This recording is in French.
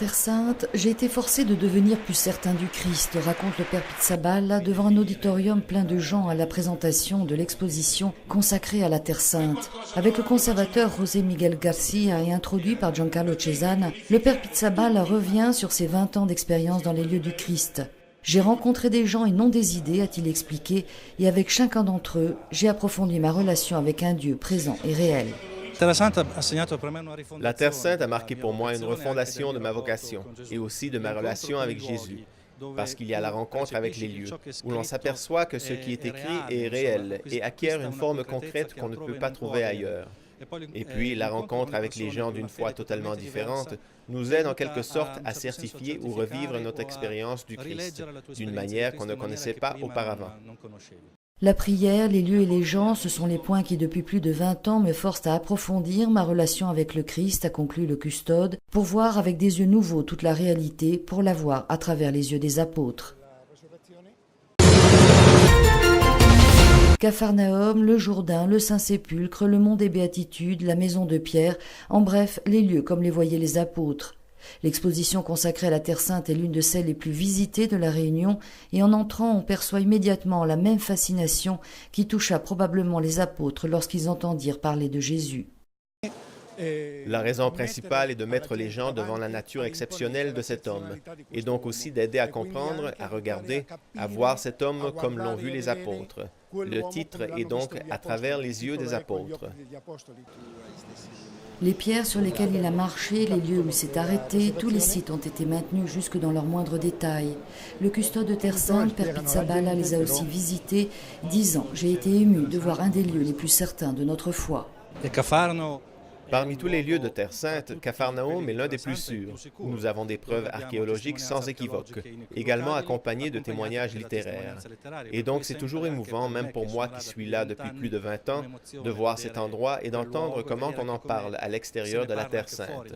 Terre Sainte, j'ai été forcé de devenir plus certain du Christ, raconte le père Pizzaballa devant un auditorium plein de gens à la présentation de l'exposition consacrée à la Terre Sainte. Avec le conservateur José Miguel Garcia et introduit par Giancarlo Cesana, le père Pizzaballa revient sur ses 20 ans d'expérience dans les lieux du Christ. J'ai rencontré des gens et non des idées, a-t-il expliqué, et avec chacun d'entre eux, j'ai approfondi ma relation avec un Dieu présent et réel. La Terre Sainte a marqué pour moi une refondation de ma vocation et aussi de ma relation avec Jésus, parce qu'il y a la rencontre avec les lieux, où l'on s'aperçoit que ce qui est écrit est réel et acquiert une forme concrète qu'on ne peut pas trouver ailleurs. Et puis, la rencontre avec les gens d'une foi totalement différente nous aide en quelque sorte à certifier ou revivre notre expérience du Christ d'une manière qu'on ne connaissait pas auparavant. La prière, les lieux et les gens, ce sont les points qui depuis plus de 20 ans me forcent à approfondir ma relation avec le Christ, a conclu le custode, pour voir avec des yeux nouveaux toute la réalité, pour la voir à travers les yeux des apôtres. Capharnaüm, le Jourdain, le Saint-Sépulcre, le mont des Béatitudes, la maison de Pierre, en bref, les lieux comme les voyaient les apôtres. L'exposition consacrée à la Terre Sainte est l'une de celles les plus visitées de la Réunion et en entrant, on perçoit immédiatement la même fascination qui toucha probablement les apôtres lorsqu'ils entendirent parler de Jésus. La raison principale est de mettre les gens devant la nature exceptionnelle de cet homme, et donc aussi d'aider à comprendre, à regarder, à voir cet homme comme l'ont vu les apôtres. Le titre est donc « À travers les yeux des apôtres ». Les pierres sur lesquelles il a marché, les lieux où il s'est arrêté, tous les sites ont été maintenus jusque dans leurs moindres détails. Le custode de Terre Sainte, père Pizzaballa, les a aussi visités, disant « J'ai été ému de voir un des lieux les plus certains de notre foi ». Parmi tous les lieux de Terre Sainte, Capharnaüm est l'un des plus sûrs, où nous avons des preuves archéologiques sans équivoque, également accompagnées de témoignages littéraires. Et donc c'est toujours émouvant, même pour moi qui suis là depuis plus de 20 ans, de voir cet endroit et d'entendre comment on en parle à l'extérieur de la Terre Sainte.